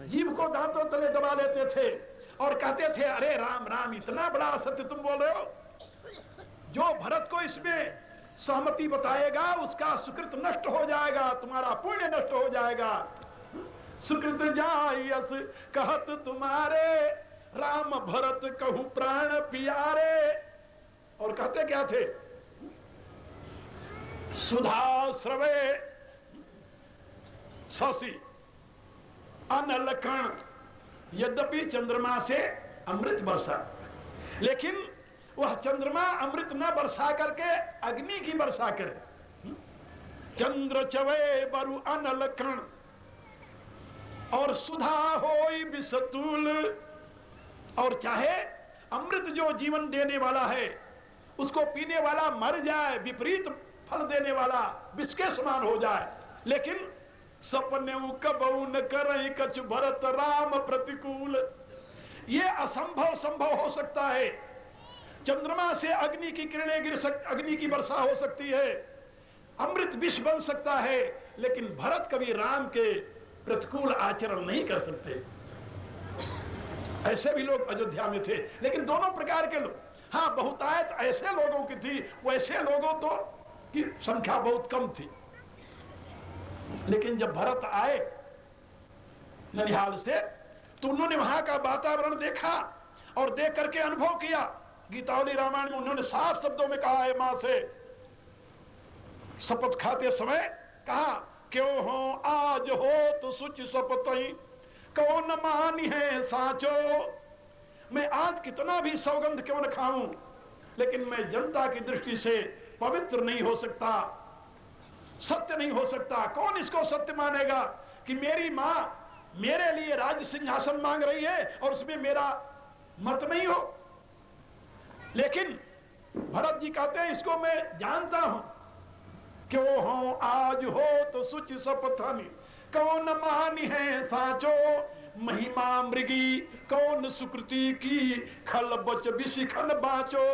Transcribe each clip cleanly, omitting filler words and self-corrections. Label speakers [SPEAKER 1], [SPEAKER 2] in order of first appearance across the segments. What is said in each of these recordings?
[SPEAKER 1] जीभ को दांतों तले दबा लेते थे और कहते थे अरे राम राम, इतना बड़ा असत्य तुम बोल रहे हो। जो भरत को इसमें सहमति बताएगा उसका सुकृत नष्ट हो जाएगा, तुम्हारा पुण्य नष्ट हो जाएगा। सुकृत जायस कहत तुम्हारे, राम भरत कहूं प्राण प्यारे। और कहते क्या थे, सुधा स्रवे शशि अनलकण, यद्यपि चंद्रमा से अमृत बरसा, लेकिन वह चंद्रमा अमृत न बरसा करके अग्नि की वर्षा करे। चंद्र चवे बरु अनलकण, और सुधा होई विषतुल। और चाहे अमृत जो जीवन देने वाला है उसको पीने वाला मर जाए, विपरीत फल देने वाला विष के समान हो जाए, लेकिन सपने कबऊ न करई कछु भरत राम प्रतिकूल। ये असंभव संभव हो सकता है। चंद्रमा से अग्नि की किरणें अग्नि की वर्षा हो सकती है, अमृत विष बन सकता है, लेकिन भरत कभी राम के प्रतिकूल आचरण नहीं कर सकते। ऐसे भी लोग अयोध्या में थे, लेकिन दोनों प्रकार के लोग। हाँ, बहुतायत ऐसे लोगों की थी, वैसे लोगों तो की संख्या बहुत कम थी। लेकिन जब भरत आए ननिहाल से, तो उन्होंने वहां का वातावरण देखा और देख करके अनुभव किया। गीतावली रामायण में उन्होंने साफ शब्दों में कहा है, मां से शपथ खाते समय कहा, क्यों हो आज हो तो सुच शपथ कौन मानी है साचो। मैं आज कितना भी सौगंध क्यों न खाऊं, लेकिन मैं जनता की दृष्टि से पवित्र नहीं हो सकता, सत्य नहीं हो सकता। कौन इसको सत्य मानेगा कि मेरी मां मेरे लिए राज सिंहासन मांग रही है और उसमें मेरा मत नहीं हो। लेकिन भरत जी कहते हैं, इसको मैं जानता हूं, क्यों हो आज हो तो सुच शपथनि कौन मानी है साचो। महिमा मृगी कौन सुकृति की खल बच विशिखन बाचो।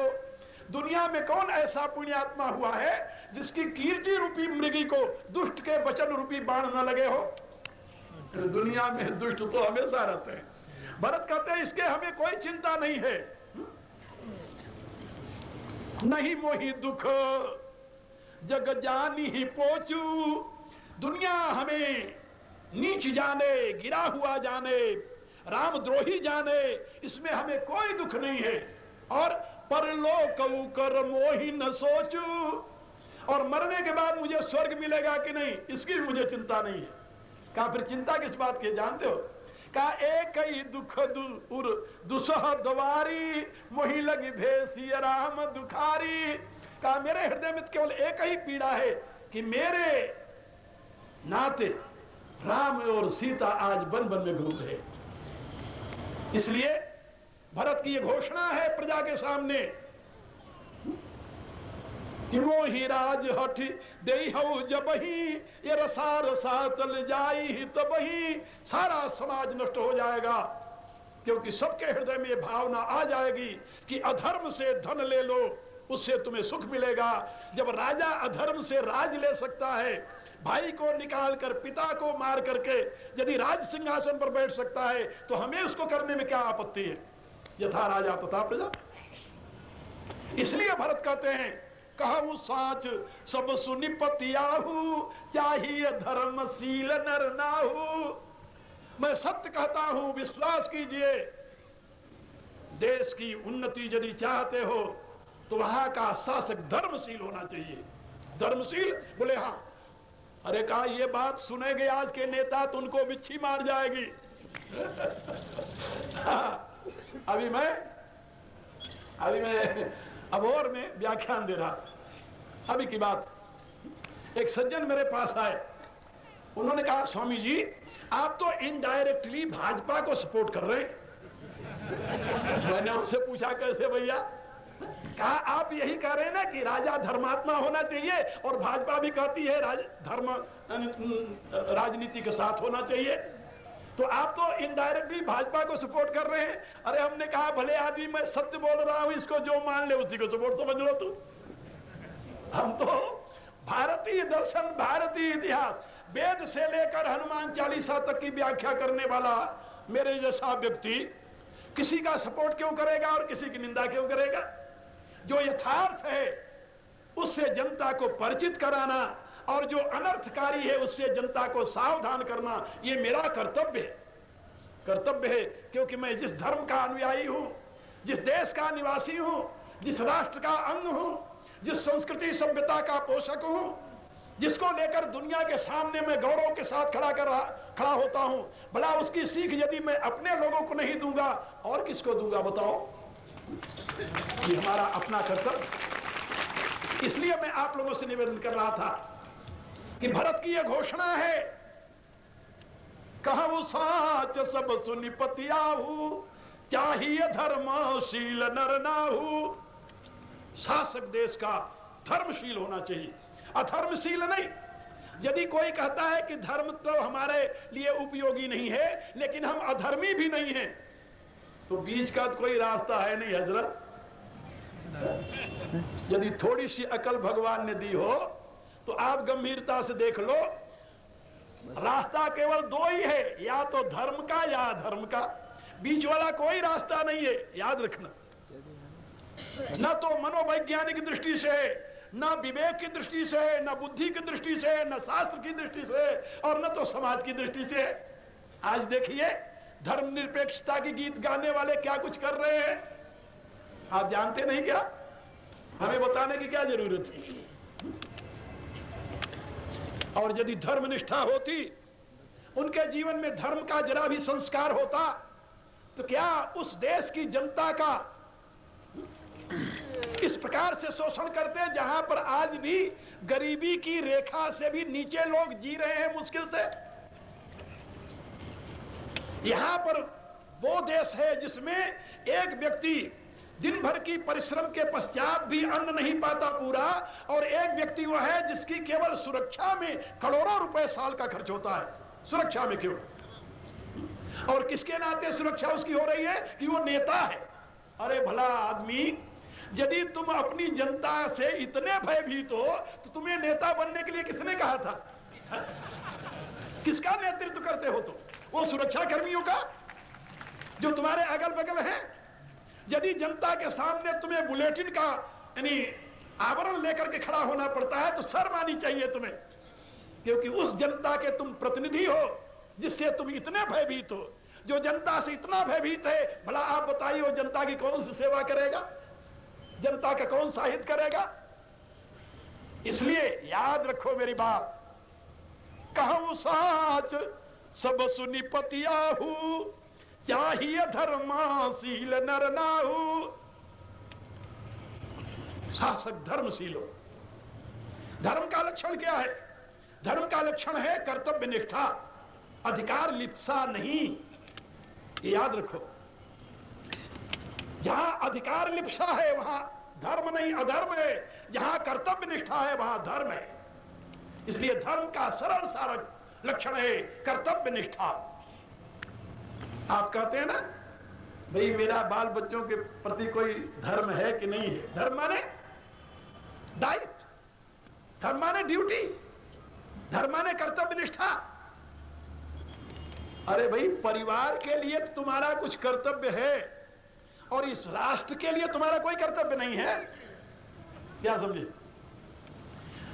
[SPEAKER 1] दुनिया में कौन ऐसा पुण्यात्मा हुआ है जिसकी कीर्ति रूपी मृगी को दुष्ट के वचन रूपी बाण न लगे हो। दुनिया में दुष्ट तो हमेशा रहते हैं। भरत कहते हैं, इसके हमें कोई चिंता नहीं है। नहीं मोही दुख जग जानी ही पोचू। दुनिया हमें नीच जाने, गिरा हुआ जाने, रामद्रोही जाने, इसमें हमें कोई दुख नहीं है। और परलोक कर मोही न सोचू, और मरने के बाद मुझे स्वर्ग मिलेगा कि नहीं, इसकी भी मुझे चिंता नहीं है। कहा फिर चिंता किस बात की जानते हो? कहा एक ही दुख दुसह द्वारी मोही लगी भेसी राम दुखारी। कहा मेरे हृदय में केवल एक ही पीड़ा है कि मेरे नाते राम और सीता आज वन वन में घूम रहे। इसलिए भरत की यह घोषणा है प्रजा के सामने कि मोहि राज हठ देहु जबहि ये रसा रसा तल जाई तबहि। सारा समाज नष्ट हो जाएगा, क्योंकि सबके हृदय में भावना आ जाएगी कि अधर्म से धन ले लो, उससे तुम्हें सुख मिलेगा। जब राजा अधर्म से राज ले सकता है, भाई को निकाल कर पिता को मार करके यदि राज सिंहासन पर बैठ सकता है, तो हमें उसको करने में क्या आपत्ति है? यथा राजा तथा प्रजा। इसलिए भरत कहते हैं, कहूं साच सब सुनिपतियाहू चाहिए धर्मशील नर नाहू। मैं सत्य कहता हूं, विश्वास कीजिए। देश की उन्नति यदि चाहते हो तो वहां का शासक धर्मशील होना चाहिए। धर्मशील बोले हाँ। अरे कहा ये बात सुनेंगे आज के नेता तो उनको बिच्छी मार जाएगी। अभी मैं अबोर में व्याख्यान दे रहा था, अभी की बात। एक सज्जन मेरे पास आए, उन्होंने कहा स्वामी जी आप तो इनडायरेक्टली भाजपा को सपोर्ट कर रहे हैं। मैंने उनसे पूछा कैसे भैया? कहा आप यही कह रहे हैं ना कि राजा धर्मात्मा होना चाहिए और भाजपा भी कहती है धर्म राजनीति के साथ होना चाहिए, तो आप तो इनडायरेक्टली भाजपा को सपोर्ट कर रहे हैं। अरे हमने कहा भले आदमी मैं सत्य बोल रहा हूं, इसको जो मान ले उसी को सपोर्ट समझ लो तू। हम तो भारतीय दर्शन, भारतीय इतिहास, वेद से लेकर हनुमान चालीसा तक की व्याख्या करने वाला मेरे जैसा व्यक्ति किसी का सपोर्ट क्यों करेगा और किसी की निंदा क्यों करेगा? जो यथार्थ है उससे जनता को परिचित कराना और जो अनर्थकारी है उससे जनता को सावधान करना, ये मेरा कर्तव्य है। क्योंकि मैं जिस धर्म का अनुयायी हूं, जिस देश का निवासी हूं, जिस राष्ट्र का अंग हूं, जिस संस्कृति सभ्यता का पोषक हूं, जिसको लेकर दुनिया के सामने मैं गौरव के साथ खड़ा होता हूं, भला उसकी सीख यदि मैं अपने लोगों को नहीं दूंगा और किसको दूंगा बताओ? ये हमारा अपना कर्तव्य। इसलिए मैं आप लोगों से निवेदन कर रहा था कि भरत की यह घोषणा है, कहूं साच सब सुनि पतियाहू, चाहिए धर्मशील नर नाहू। शासक देश का धर्मशील होना चाहिए, अधर्मशील नहीं। यदि कोई कहता है कि धर्म तो हमारे लिए उपयोगी नहीं है लेकिन हम अधर्मी भी नहीं हैं, तो बीच का तो कोई रास्ता है नहीं हजरत। यदि थोड़ी सी अकल भगवान ने दी हो तो आप गंभीरता से देख लो, रास्ता केवल दो ही है, या तो धर्म का या अधर्म का, बीच वाला कोई रास्ता नहीं है, याद रखना। न तो मनोवैज्ञानिक दृष्टि से, न विवेक की दृष्टि से, न बुद्धि की दृष्टि से, न शास्त्र की दृष्टि से, और न तो समाज की दृष्टि से। आज देखिए धर्मनिरपेक्षता की गीत गाने वाले क्या कुछ कर रहे हैं, आप जानते नहीं क्या? हमें बताने की क्या जरूरत है? और यदि धर्मनिष्ठा होती, उनके जीवन में धर्म का जरा भी संस्कार होता, तो क्या उस देश की जनता का इस प्रकार से शोषण करते जहां पर आज भी गरीबी की रेखा से भी नीचे लोग जी रहे हैं मुश्किल से। यहां पर वो देश है जिसमें एक व्यक्ति दिन भर की परिश्रम के पश्चात भी अन्न नहीं पाता पूरा, और एक व्यक्ति वो है जिसकी केवल सुरक्षा में करोड़ों रुपए साल का खर्च होता है, सुरक्षा में केवल। और किसके नाते सुरक्षा उसकी हो रही है? कि वो नेता है। अरे भला आदमी, यदि तुम अपनी जनता से इतने भयभीत हो तो तुम्हें नेता बनने के लिए किसने कहा था? किसका नेतृत्व करते हो तुम? वो सुरक्षा कर्मियों का जो तुम्हारे अगल बगल हैं। यदि जनता के सामने तुम्हें बुलेटिन का यानी आवरण लेकर के खड़ा होना पड़ता है तो शर्म आनी चाहिए तुम्हें, क्योंकि उस जनता के तुम प्रतिनिधि हो जिससे तुम इतने भयभीत हो। जो जनता से इतना भयभीत है, भला आप बताइए वो जनता की कौन सी सेवा करेगा, जनता का कौन सा हित करेगा? इसलिए याद रखो मेरी बात, कहूं साच सब सुनि पतियाहू, चाहिए धर्मशील नर नाहू। शासक धर्मशील हो। धर्म का लक्षण क्या है? धर्म का लक्षण है कर्तव्य निष्ठा, अधिकार लिप्सा नहीं। याद रखो, जहां अधिकार लिप्सा है वहां धर्म नहीं अधर्म है, जहां कर्तव्य निष्ठा है वहां धर्म है। इसलिए धर्म का सरल सार लक्षण है कर्तव्य निष्ठा। आप कहते हैं ना भाई मेरा बाल बच्चों के प्रति कोई धर्म है कि नहीं है? धर्म माने दायित्व, धर्म माने ड्यूटी, धर्म माने कर्तव्य निष्ठा। अरे भाई, परिवार के लिए तुम्हारा कुछ कर्तव्य है और इस राष्ट्र के लिए तुम्हारा कोई कर्तव्य नहीं है। क्या समझे?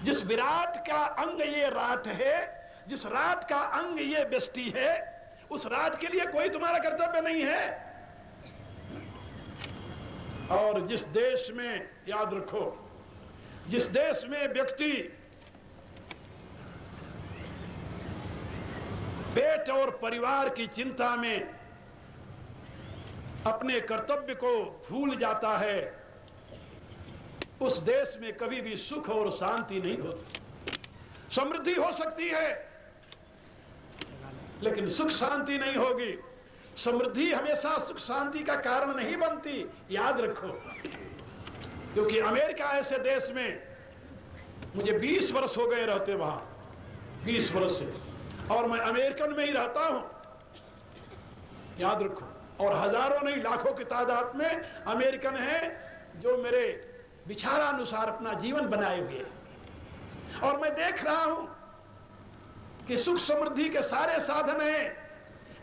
[SPEAKER 1] जिस विराट का अंग ये राट है, जिस राट का अंग ये व्यष्टि है, उस राट के लिए कोई तुम्हारा कर्तव्य नहीं है। और जिस देश में, याद रखो, जिस देश में व्यक्ति पेट और परिवार की चिंता में अपने कर्तव्य को भूल जाता है, उस देश में कभी भी सुख और शांति नहीं होती। समृद्धि हो सकती है लेकिन सुख शांति नहीं होगी। समृद्धि हमेशा सुख शांति का कारण नहीं बनती, याद रखो। क्योंकि अमेरिका ऐसे देश में मुझे 20 वर्ष हो गए रहते वहां, 20 वर्ष से, और मैं अमेरिकन में ही रहता हूं, याद रखो। और हजारों नहीं लाखों की तादाद में अमेरिकन हैं जो मेरे विचारानुसार अपना जीवन बनाए हुए हैं। और मैं देख रहा हूं कि सुख समृद्धि के सारे साधन हैं,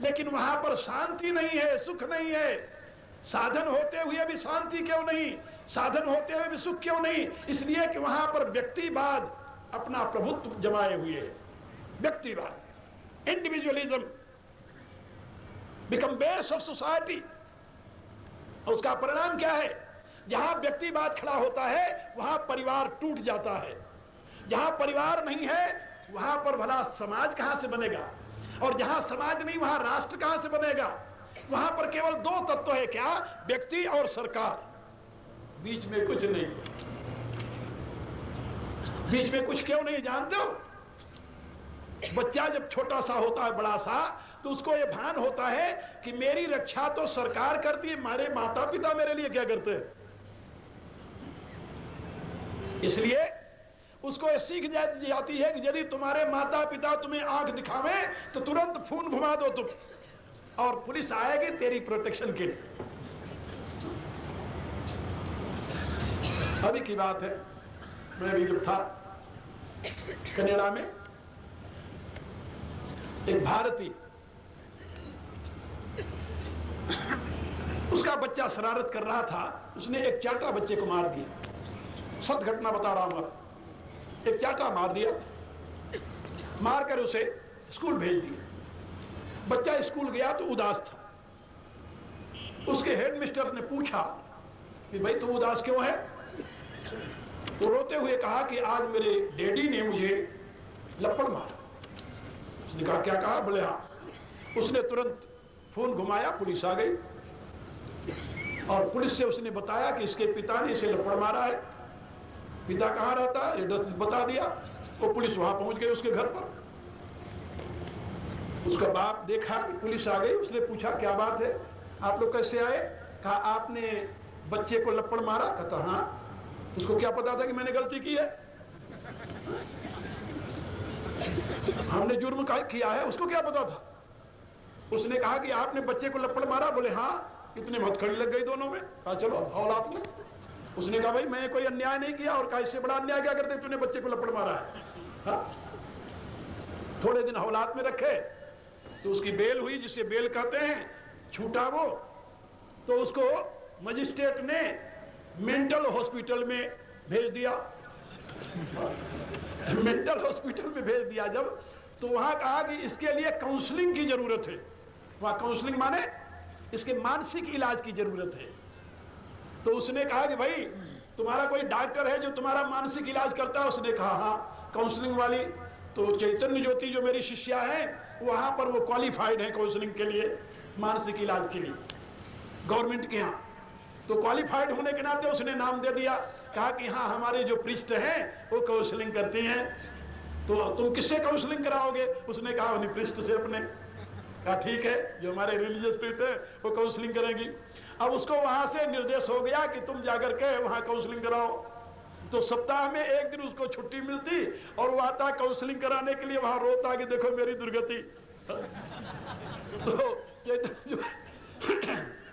[SPEAKER 1] लेकिन वहां पर शांति नहीं है, सुख नहीं है। साधन होते हुए भी शांति क्यों नहीं, साधन होते हुए भी सुख क्यों नहीं? इसलिए कि वहां पर व्यक्तिवाद अपना प्रभुत्व जमाए हुए है। व्यक्तिवाद, individualism become base of society. और उसका परिणाम क्या है? जहां व्यक्तिवाद खड़ा होता है वहां परिवार टूट जाता है। जहां परिवार नहीं है वहां पर भला समाज कहां से बनेगा? और जहां समाज नहीं वहां राष्ट्र कहां से बनेगा? वहां पर केवल दो तत्व है, क्या? व्यक्ति और सरकार, बीच में कुछ नहीं। बीच में कुछ क्यों नहीं जानते हो? बच्चा जब छोटा सा होता है, बड़ा सा, तो उसको यह भान होता है कि मेरी रक्षा तो सरकार करती है, मेरे माता पिता मेरे लिए क्या करते हैं? इसलिए उसको यह सीख जाती है कि यदि तुम्हारे माता पिता तुम्हें आंख दिखावे तो तुरंत फोन घुमा दो तुम, और पुलिस आएगी तेरी प्रोटेक्शन के लिए। अभी की बात है, मैं भी जब था कनाडा में, एक भारतीय, उसका बच्चा शरारत कर रहा था, उसने एक चाटा बच्चे को मार दिया। सत्य घटना बता रहा हूं। एक चाटा मार दिया, मारकर उसे स्कूल भेज दिया। बच्चा स्कूल गया तो उदास था। उसके हेडमिस्टर ने पूछा कि भाई तुम उदास क्यों है? वो रोते हुए कहा कि आज मेरे डैडी ने मुझे लपड़ मारा। उसने कहा क्या कहा? बोले हाँ। उसने तुरंत फोन घुमाया, पुलिस आ गई, और पुलिस से उसने बताया कि इसके पिता ने इसे लपड़ मारा है। पिता कहाँ रहता है, एड्रेस बता दिया। वो पुलिस वहां पहुंच गई उसके घर पर। उसका बाप देखा कि पुलिस आ गई, उसने पूछा क्या बात है, आप लोग कैसे आए? कहा आपने बच्चे को लपड़ मारा। कहता हाँ। उसको क्या पता था कि मैंने गलती की है? हमने जुर्म किया है, उसको क्या पता था? उसने कहा कि आपने बच्चे को लपड़ मारा। बोले हाँ। इतने हथकड़ी लग गई दोनों में। कहा चलो औलाद में। उसने कहा भाई मैंने कोई अन्याय नहीं किया। और कहा इससे बड़ा अन्याय क्या करते तूने बच्चे को लपड़ मारा है? हाँ? थोड़े दिन हौलात में रखे तो उसकी बेल हुई, जिसे बेल कहते हैं, छूटा वो, तो उसको मजिस्ट्रेट ने मेंटल हॉस्पिटल में भेज दिया। मेंटल हॉस्पिटल में भेज दिया जब, तो वहां कहा कि इसके लिए काउंसलिंग की जरूरत है। वहां काउंसलिंग माने इसके मानसिक इलाज की जरूरत है। तो उसने कहा कि भाई तुम्हारा कोई डॉक्टर है जो तुम्हारा मानसिक इलाज करता है? उसने कहा हाँ, काउंसलिंग वाली तो चैतन्य ज्योति जो मेरी शिष्या है वहां पर वो क्वालिफाइड है काउंसलिंग के लिए, मानसिक इलाज के लिए, गवर्नमेंट के यहाँ। तो क्वालिफाइड होने के नाते उसने नाम दे दिया। कहा कि हाँ हमारे जो प्रीस्ट हैं वो काउंसलिंग करती हैं, तो तुम किससे काउंसलिंग कराओगे? उसने कहा उन्हीं प्रीस्ट से अपने। कहा ठीक है, जो हमारे रिलीजियस प्रीस्ट है वो काउंसलिंग करेंगी। अब उसको वहां से निर्देश हो गया कि तुम जाकर के वहां काउंसलिंग कराओ। तो सप्ताह में एक दिन उसको छुट्टी मिलती और वो आता काउंसलिंग कराने के लिए। वहां रोता कि देखो मेरी दुर्गति। तो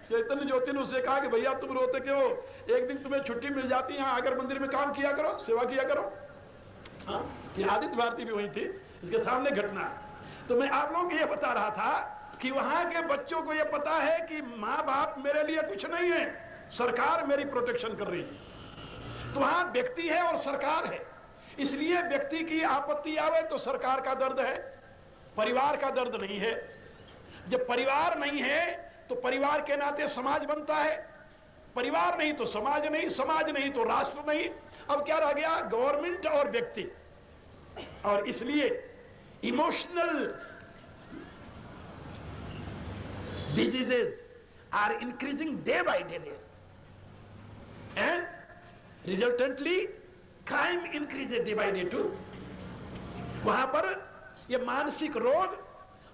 [SPEAKER 1] चैतन्य ज्योति ने उससे कहा कि भैया तुम रोते क्यों? एक दिन तुम्हें छुट्टी मिल जाती, यहाँ आकर मंदिर में काम किया करो, सेवा किया करो। हाँ? ये आदित्य भारती भी वही थी, इसके सामने घटना है। तो मैं आप लोगों को ये बता रहा था कि वहां के बच्चों को ये पता है कि माँ बाप मेरे लिए कुछ नहीं है, सरकार मेरी प्रोटेक्शन कर रही है। तो वहां व्यक्ति है और सरकार है, इसलिए व्यक्ति की आपत्ति आवे तो सरकार का दर्द है, परिवार का दर्द नहीं है। जब परिवार नहीं है तो परिवार के नाते समाज बनता है, परिवार नहीं तो समाज नहीं, समाज नहीं तो राष्ट्र नहीं। अब क्या रह गया? गवर्नमेंट और व्यक्ति। और इसलिए emotional diseases are increasing day by day there, and resultantly crime increases day by day too. वहां पर ये मानसिक रोग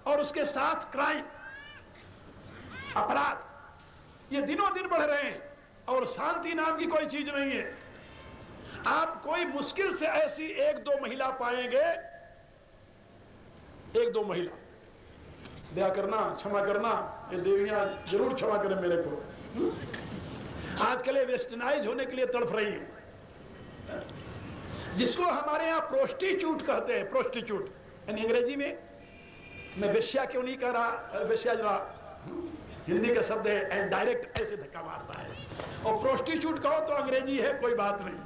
[SPEAKER 1] और उसके साथ क्राइम, अपराध, ये दिनों दिन बढ़ रहे हैं और शांति नाम की कोई चीज नहीं है। आप कोई मुश्किल से ऐसी एक दो महिला पाएंगे, एक दो महिला, दया करना, क्षमा करना, ये देवियां जरूर क्षमा करें मेरे को, आजकल ये वेस्टर्नाइज होने के लिए तड़प रही हैं, जिसको हमारे यहाँ प्रोस्टिट्यूट कहते हैं, प्रोस्टिट्यूट, यानी अंग्रेजी में मैं वेश्या क्यों नहीं कह रहा, अरे वेश्या जरा हिंदी का शब्द है, एंड डायरेक्ट ऐसे धक्का मारता है, और प्रोस्टिट्यूट कहो तो अंग्रेजी है, कोई बात नहीं।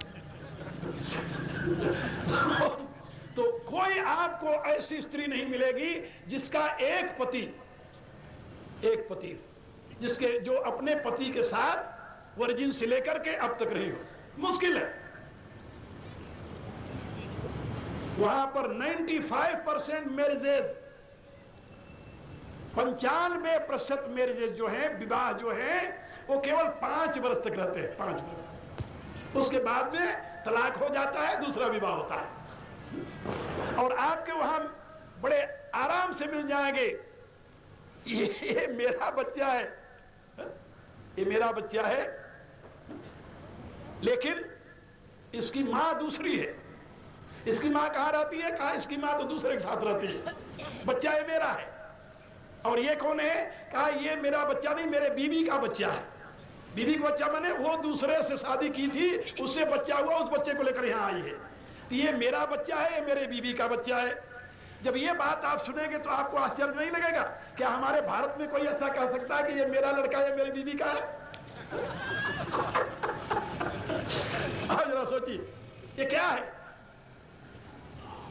[SPEAKER 1] तो कोई आपको ऐसी स्त्री नहीं मिलेगी जिसका एक पति जिसके जो अपने पति के साथ वर्जिन से लेकर के अब तक रही हो, मुश्किल है। वहां पर 95% मैरिजेज, 95% मैरिजेज जो है, विवाह जो है, वो केवल 5 वर्ष तक रहते हैं, 5 वर्ष। उसके बाद में तलाक हो जाता है, दूसरा विवाह होता है। और आपके वहां बड़े आराम से मिल जाएंगे, ये मेरा बच्चा है, ये मेरा बच्चा है, लेकिन इसकी मां दूसरी है। इसकी मां कहां रहती है? कहा इसकी मां तो दूसरे के साथ रहती है, बच्चा ये मेरा है। और ये कौन है? कहा ये मेरा बच्चा नहीं, मेरे बीवी का बच्चा है। बीवी का बच्चा माने वो दूसरे से शादी की थी, उससे बच्चा हुआ, उस बच्चे को लेकर यहां आई है। तो ये मेरा बच्चा है, ये मेरे बीवी का बच्चा है। जब ये बात आप सुनेंगे तो आपको आश्चर्य नहीं लगेगा? क्या हमारे भारत में कोई ऐसा कह सकता है कि ये मेरा लड़का है, मेरी बीवी का है? आप जरा सोचिए, ये क्या है?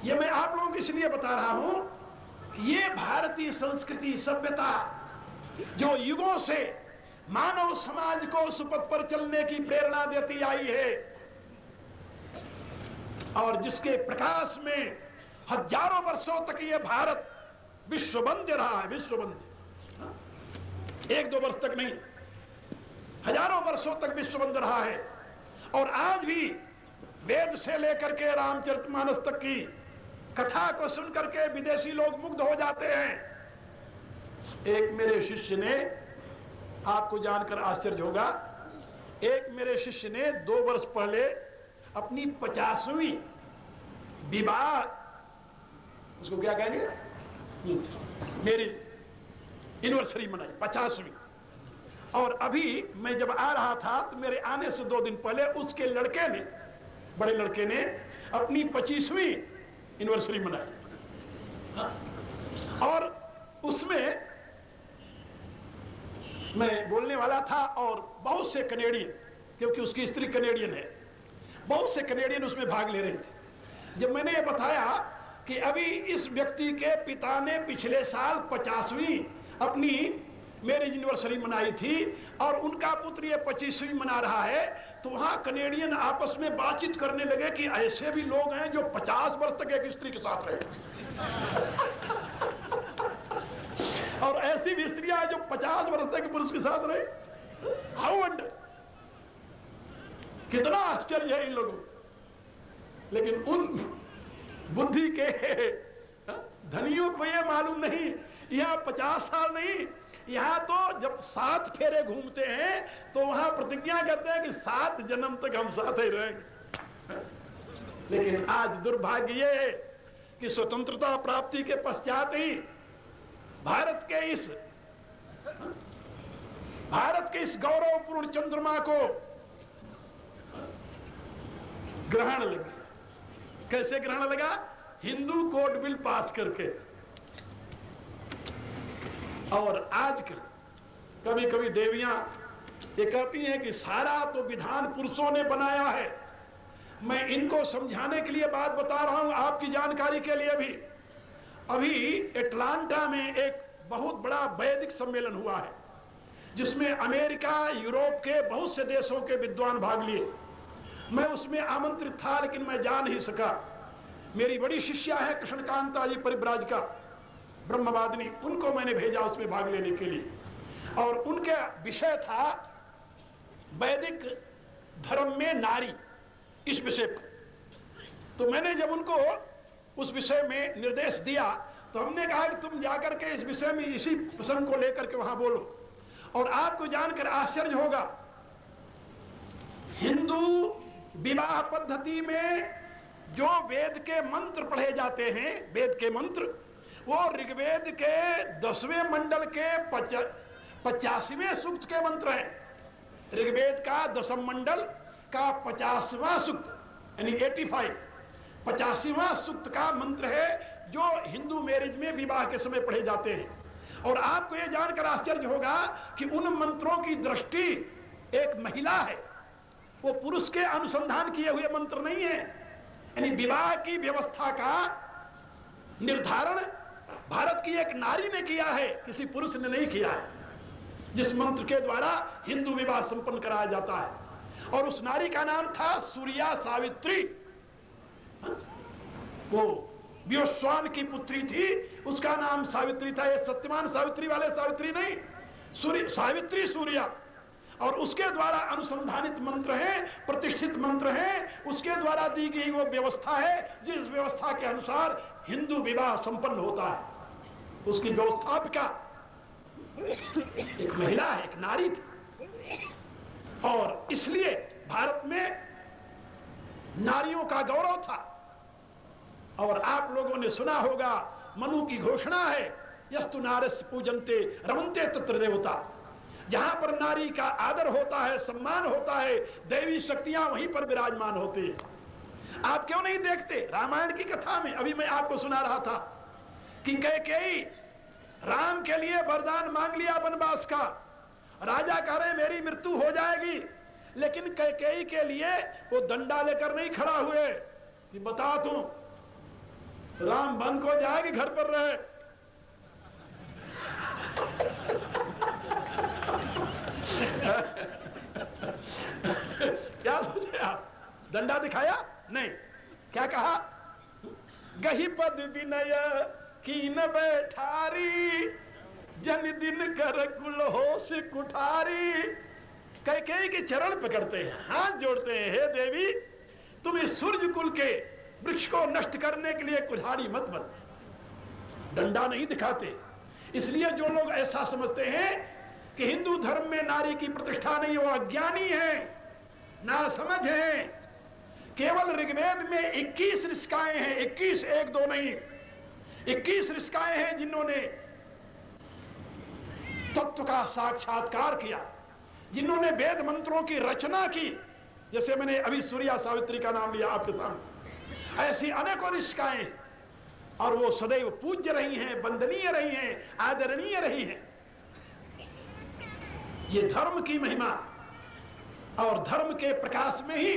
[SPEAKER 1] ये मैं आप लोगों को इसलिए बता रहा हूं कि ये भारतीय संस्कृति, सभ्यता जो युगों से मानव समाज को सुपथ पर चलने की प्रेरणा देती आई है, और जिसके प्रकाश में हजारों वर्षों तक ये भारत विश्ववंद्य रहा है, विश्ववंद्य। 1-2 वर्ष तक नहीं, हजारों वर्षों तक विश्ववंद्य रहा है। और आज भी वेद से लेकर के रामचरितमानस तक की कथा को सुनकर के विदेशी लोग मुग्ध हो जाते हैं। एक मेरे शिष्य ने, आपको जानकर आश्चर्य होगा, एक मेरे शिष्य ने 2 वर्ष पहले अपनी 50वीं विवाह, उसको क्या कहेंगे, मैरिज एनिवर्सरी मनाई, 50वीं। और अभी मैं जब आ रहा था तो मेरे आने से 2 दिन पहले उसके लड़के ने, बड़े लड़के ने अपनी 25वीं एनिवर्सरी मनाई। और उसमें मैं बोलने वाला था, और बहुत से कनेडियन, क्योंकि उसकी स्त्री कनेडियन है, बहुत से कनेडियन उसमें भाग ले रहे थे। जब मैंने ये बताया कि अभी इस व्यक्ति के पिता ने पिछले साल 50वीं अपनी मैरिज एनिवर्सरी मनाई थी और उनका पुत्र ये 25वीं मना रहा है, तो वहां कनेडियन आपस में बातचीत करने लगे कि ऐसे भी लोग हैं जो 50 वर्ष तक एक स्त्री के साथ रहे, और ऐसी भी स्त्रियां हैं जो 50 वर्ष तक पुरुष के साथ रहे। हाउ वंडर, कितना आश्चर्य है इन लोगों। लेकिन उन बुद्धि के धनियों को यह मालूम नहीं, यहां 50 साल नहीं, यहां तो जब 7 फेरे घूमते हैं तो वहां प्रतिज्ञा करते हैं कि 7 जन्म तक हम साथ ही रहेंगे। लेकिन आज दुर्भाग्य यह है कि स्वतंत्रता प्राप्ति के पश्चात ही भारत के इस गौरवपूर्ण चंद्रमा को ग्रहण लगा। कैसे ग्रहण लगा? हिंदू कोड बिल पास करके। और आजकल कभी कभी देवियां ये कहती हैं कि सारा तो विधान पुरुषों ने बनाया है। मैं इनको समझाने के लिए बात बता रहा हूं, आपकी जानकारी के लिए भी। अभी एटलांटा में एक बहुत बड़ा वैदिक सम्मेलन हुआ है, जिसमें अमेरिका, यूरोप के बहुत से देशों के विद्वान भाग लिए। मैं उसमें आमंत्रित था, लेकिन मैं जा नहीं सका। मेरी बड़ी शिष्या है कृष्णकांता जी परिव्राजका, ब्रह्मवादिनी, उनको मैंने भेजा उसमें भाग लेने के लिए। और उनका विषय था वैदिक धर्म में नारी, इस विषय पर। तो मैंने जब उनको उस विषय में निर्देश दिया तो हमने कहा कि तुम जाकर के इस विषय में इसी प्रसंग को लेकर के वहां बोलो। और आपको जानकर आश्चर्य होगा, हिंदू विवाह पद्धति में जो वेद के मंत्र पढ़े जाते हैं, वेद के मंत्र, वो ऋग्वेद के 10वें मंडल के 85वें सूक्त के मंत्र हैं। ऋग्वेद का 10म मंडल का 50वां सूक्त यानी 85, 85वां सूक्त का मंत्र है, जो हिंदू मैरिज में विवाह के समय पढ़े जाते हैं। और आपको यह जानकर आश्चर्य होगा कि उन मंत्रों की दृष्टि एक महिला है, वो पुरुष के अनुसंधान किए हुए मंत्र नहीं है। यानी विवाह की व्यवस्था का निर्धारण भारत की एक नारी ने किया है, किसी पुरुष ने नहीं किया है, जिस मंत्र के द्वारा हिंदू विवाह संपन्न कराया जाता है। और उस नारी का नाम था सूर्या सावित्री। वो व्योस्वान की पुत्री थी, उसका नाम सावित्री था। ये सत्यवान सावित्री वाले सावित्री नहीं, सावित्री सूर्या। और उसके द्वारा अनुसंधानित मंत्र है, प्रतिष्ठित मंत्र है, उसके द्वारा दी गई वो व्यवस्था है जिस व्यवस्था के अनुसार हिंदू विवाह संपन्न होता है। उसकी व्यवस्थापिका एक महिला है, एक नारी थी। और इसलिए भारत में नारियों का गौरव था। और आप लोगों ने सुना होगा, मनु की घोषणा है, यस्तु नारस्य पूजन्ते रमन्ते तत्र देवता। जहां पर नारी का आदर होता है, सम्मान होता है, दैवी शक्तियां वहीं पर विराजमान होती है। आप क्यों नहीं देखते रामायण की कथा में, अभी मैं आपको सुना रहा था कि कैकेयी राम के लिए वरदान मांग लिया वनवास का। राजा कह रहे मेरी मृत्यु हो जाएगी, लेकिन कैकेयी के लिए वो डंडा लेकर नहीं खड़ा हुए कि बता तू राम वन को जाएगी, घर पर रहे। क्या सोचे आप? डंडा दिखाया नहीं, क्या कहा? गही पद विनय कीन बैठारी, जन दिन कर कुल हो से कुठारी। कैकेयी के चरण पकड़ते हैं, हाथ जोड़ते हैं, हे देवी तुम इस सूर्य कुल के वृक्ष को नष्ट करने के लिए कुल्हाड़ी मत बन। डंडा नहीं दिखाते। इसलिए जो लोग ऐसा समझते हैं कि हिंदू धर्म में नारी की प्रतिष्ठा नहीं, वो अज्ञानी है, ना समझ है। केवल ऋग्वेद में 21 ऋषिकाएं हैं, 21, एक दो नहीं, 21 ऋषिकाएं हैं जिन्होंने तत्व का साक्षात्कार किया, जिन्होंने वेद मंत्रों की रचना की। जैसे मैंने अभी सूर्या सावित्री का नाम लिया आपके सामने, ऐसी अनेकों ऋषिकाएं, और वो सदैव पूज्य रही हैं, वंदनीय रही हैं, आदरणीय रही हैं। ये धर्म की महिमा और धर्म के प्रकाश में ही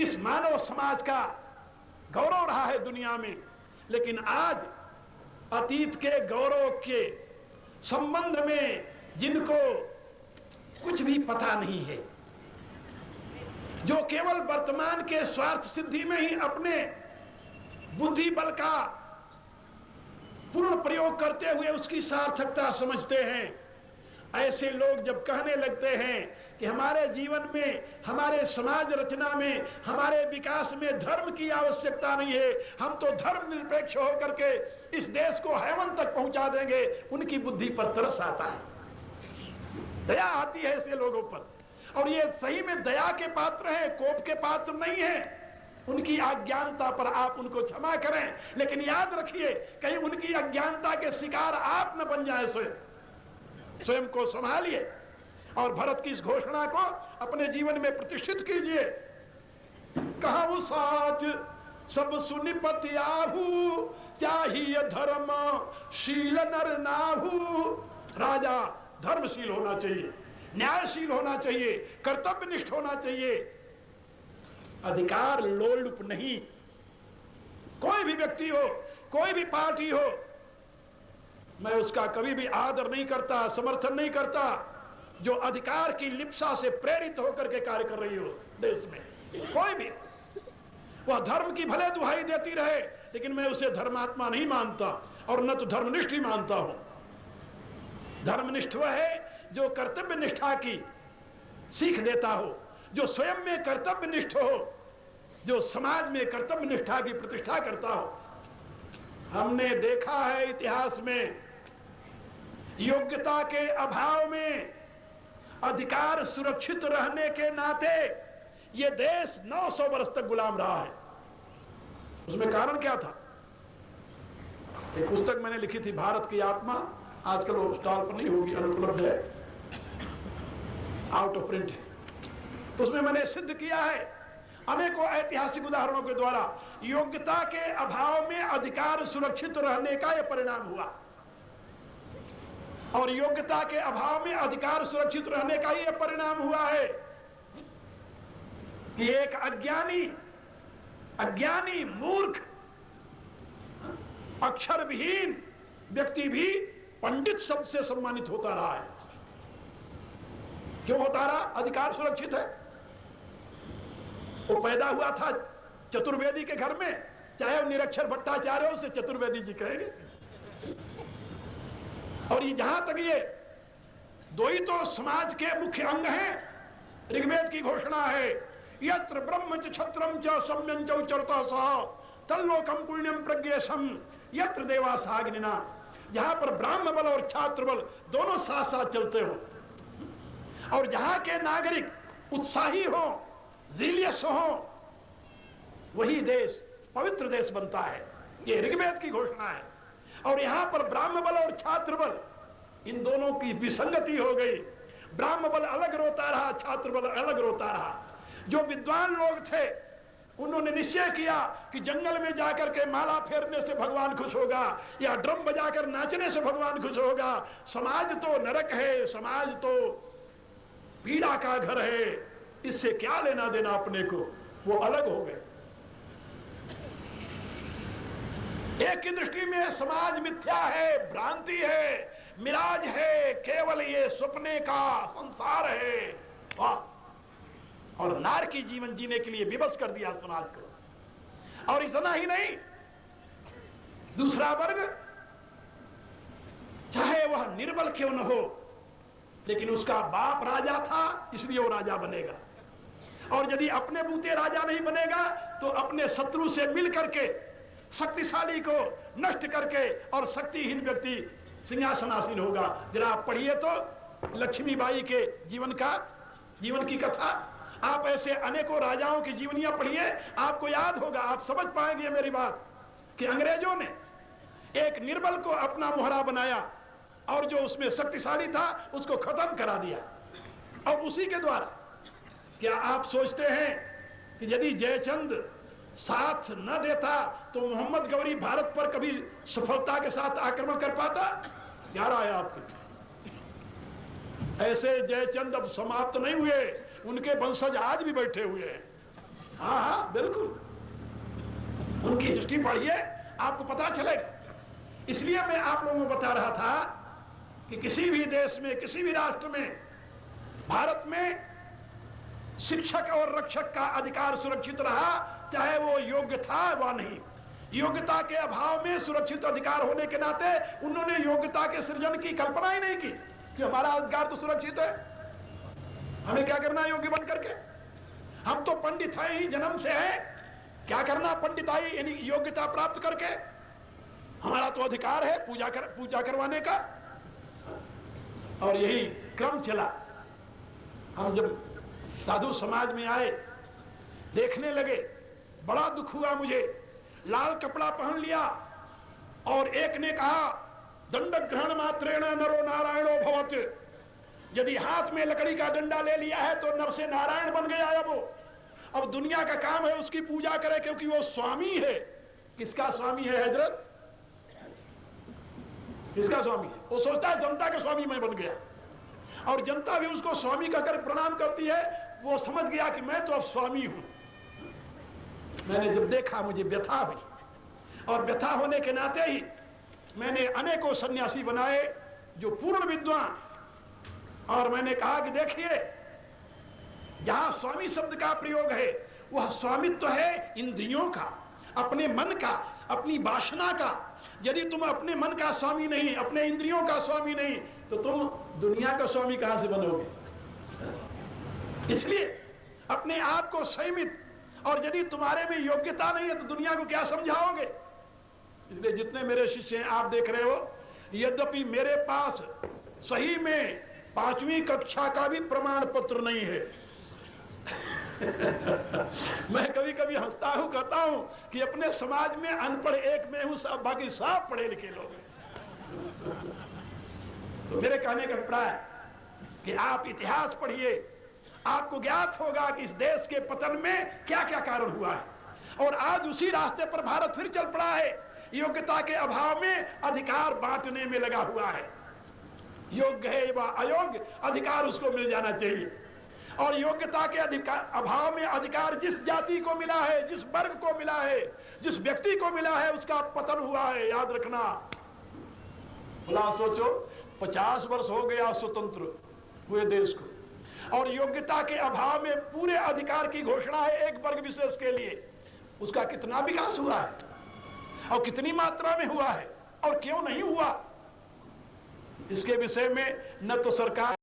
[SPEAKER 1] इस मानव समाज का गौरव रहा है दुनिया में। लेकिन आज अतीत के गौरव के संबंध में जिनको कुछ भी पता नहीं है, जो केवल वर्तमान के स्वार्थ सिद्धि में ही अपने बुद्धि बल का पूर्ण प्रयोग करते हुए उसकी सार्थकता समझते हैं, ऐसे लोग जब कहने लगते हैं कि हमारे जीवन में, हमारे समाज रचना में, हमारे विकास में धर्म की आवश्यकता नहीं है, हम तो धर्म निरपेक्ष होकर के इस देश को हेवन तक पहुंचा देंगे, उनकी बुद्धि पर तरस आता है, दया आती है ऐसे लोगों पर। और ये सही में दया के पात्र हैं, कोप के पात्र नहीं है। उनकी अज्ञानता पर आप उनको क्षमा करें, लेकिन याद रखिए कहीं उनकी अज्ञानता के शिकार आप न बन जाए। स्वयं को संभालिए और भरत की इस घोषणा को अपने जीवन में प्रतिष्ठित कीजिए। कहूं साच सब सुनिपति आहू, चाहिए धर्म शील नर नाहू। राजा धर्मशील होना चाहिए, न्यायशील होना चाहिए, कर्तव्यनिष्ठ होना चाहिए, अधिकार लोलुप नहीं। कोई भी व्यक्ति हो, कोई भी पार्टी हो, मैं उसका कभी भी आदर नहीं करता, समर्थन नहीं करता जो अधिकार की लिप्सा से प्रेरित होकर के कार्य कर रही हो देश में। कोई भी वह धर्म की भले दुहाई देती रहे, लेकिन मैं उसे धर्मात्मा नहीं मानता और न तो धर्मनिष्ठ ही मानता हूं। धर्मनिष्ठ वह है जो कर्तव्य निष्ठा की सीख देता हो, जो स्वयं में कर्तव्य निष्ठ हो, जो समाज में कर्तव्य निष्ठा की प्रतिष्ठा करता हो। हमने देखा है इतिहास में योग्यता के अभाव में अधिकार सुरक्षित रहने के नाते यह देश 900 वर्ष तक गुलाम रहा है। उसमें कारण क्या था? एक पुस्तक मैंने लिखी थी, भारत की आत्मा, आजकल वो स्टॉल पर नहीं होगी, अनुपलब्ध है, आउट ऑफ प्रिंट है। उसमें मैंने सिद्ध किया है अनेकों ऐतिहासिक उदाहरणों के द्वारा योग्यता के अभाव में अधिकार सुरक्षित रहने का यह परिणाम हुआ, और योग्यता के अभाव में अधिकार सुरक्षित रहने का यह परिणाम हुआ है कि एक अज्ञानी मूर्ख अक्षर विहीन व्यक्ति भी पंडित शब्द से सम्मानित होता रहा है। क्यों होता रहा? अधिकार सुरक्षित है। वो पैदा हुआ था चतुर्वेदी के घर में, चाहे वो निरक्षर भट्टाचार्य हो, उसे चतुर्वेदी जी कहेंगे। और ये जहां तक ये दो ही तो समाज के मुख्य अंग हैं। ऋग्वेद की घोषणा है, यत्र ब्रह्म च क्षत्रम च सम्यं च उच्चरता सह तल्लोकम पुण्यम प्रज्ञेशम यत्र देवासाग्निना। जहां पर ब्राह्म बल और छात्र बल दोनों साथ साथ चलते हो, और जहां के नागरिक उत्साही हो, जीलियस हो, वही देश पवित्र देश बनता है। ये ऋग्वेद की घोषणा है। और यहां पर ब्राह्म बल और छात्र बल, इन दोनों की विसंगति हो गई। ब्राह्म बल अलग रोता रहा, छात्र बल अलग रोता रहा। जो विद्वान लोग थे उन्होंने निश्चय किया कि जंगल में जाकर के माला फेरने से भगवान खुश होगा, या ड्रम बजाकर नाचने से भगवान खुश होगा। समाज तो नरक है, समाज तो पीड़ा का घर है, इससे क्या लेना देना अपने को। वो अलग हो गए। एक की दृष्टि में समाज मिथ्या है, भ्रांति है, मिराज है, केवल ये सपने का संसार है। वाह! और नार की जीवन जीने के लिए विवश कर दिया समाज को। और इतना ही नहीं, दूसरा वर्ग चाहे वह निर्बल क्यों न हो, लेकिन उसका बाप राजा था इसलिए वो राजा बनेगा। और यदि अपने बूते राजा नहीं बनेगा तो अपने शत्रु से मिल करके शक्तिशाली को नष्ट करके और शक्तिहीन व्यक्ति सिंहासनासीन होगा। जरा आप पढ़िए तो लक्ष्मीबाई के जीवन की कथा। आप ऐसे अनेकों राजाओं की जीवनियां पढ़िए, आपको याद होगा, आप समझ पाएंगे मेरी बात, कि अंग्रेजों ने एक निर्बल को अपना मोहरा बनाया और जो उसमें शक्तिशाली था उसको खत्म करा दिया। और उसी के द्वारा, क्या आप सोचते हैं कि यदि जयचंद साथ न देता तो मोहम्मद गौरी भारत पर कभी सफलता के साथ आक्रमण कर पाता? क्या राय है आपकी? ऐसे जयचंद अब समाप्त नहीं हुए, उनके वंशज आज भी बैठे हुए हैं। हाँ हाँ बिल्कुल, उनकी हिस्ट्री पढ़िए, आपको पता चलेगा। इसलिए मैं आप लोगों को बता रहा था कि किसी भी देश में, किसी भी राष्ट्र में, भारत में शिक्षक और रक्षक का अधिकार सुरक्षित रहा, चाहे वो योग्य था व नहीं। योग्यता के अभाव में सुरक्षित अधिकार होने के नाते उन्होंने योग्यता के सृजन की कल्पना ही नहीं की कि हमारा अधिकार तो सुरक्षित है, हमें क्या करना है योग्य बन करके। हम तो पंडित हैं ही, जन्म से हैं, क्या करना पंडिताई यानी योग्यता प्राप्त करके। हमारा तो अधिकार है पूजा करवाने का। और यही क्रम चला। हम जब साधु समाज में आए, देखने लगे, बड़ा दुख हुआ मुझे। लाल कपड़ा पहन लिया और एक ने कहा, दंड ग्रहण मात्रेण नरो नारायणो भवत्। यदि हाथ में लकड़ी का डंडा ले लिया है तो नर से नारायण बन गया है वो। अब दुनिया का काम है उसकी पूजा करे, क्योंकि वो स्वामी है। किसका स्वामी है हजरत? किसका स्वामी है? वो सोचता है जनता का स्वामी मैं बन गया, और जनता भी उसको स्वामी कहकर प्रणाम करती है। वो समझ गया कि मैं तो अब स्वामी हूं। मैंने जब देखा मुझे व्यथा हुई, और व्यथा होने के नाते ही मैंने अनेकों सन्यासी बनाए जो पूर्ण विद्वान। और मैंने कहा कि देखिए, जहां स्वामी शब्द का प्रयोग है वह स्वामित्व है इंद्रियों का, अपने मन का, अपनी वासना का। यदि तुम अपने मन का स्वामी नहीं, अपने इंद्रियों का स्वामी नहीं, तो तुम दुनिया का स्वामी कहां से बनोगे? इसलिए अपने आप को संयमित, और यदि तुम्हारे में योग्यता नहीं है तो दुनिया को क्या समझाओगे? इसलिए जितने मेरे शिष्य हैं आप देख रहे हो, यद्यपि मेरे पास सही में 5वीं कक्षा का भी प्रमाण पत्र नहीं है। मैं कभी कभी हंसता हूं, कहता हूं कि अपने समाज में अनपढ़ एक मैं हूं, सब बाकी सब पढ़े लिखे लोग हैं। तो मेरे कहने का अभिप्राय कि आप इतिहास पढ़िए, आपको ज्ञात होगा कि इस देश के पतन में क्या क्या कारण हुआ है, और आज उसी रास्ते पर भारत फिर चल पड़ा है। योग्यता के अभाव में अधिकार बांटने में लगा हुआ है। योग्य है व अयोग्य, अधिकार उसको मिल जाना चाहिए। और योग्यता के अधिकार अभाव में अधिकार जिस जाति को मिला है, जिस वर्ग को मिला है, जिस व्यक्ति को मिला है, उसका पतन हुआ है, याद रखना। भला सोचो, 50 वर्ष हो गया स्वतंत्र हुए देश को, और योग्यता के अभाव में पूरे अधिकार की घोषणा है एक वर्ग विशेष के लिए। उसका कितना विकास हुआ है और कितनी मात्रा में हुआ है और क्यों नहीं हुआ, इसके विषय में न तो सरकार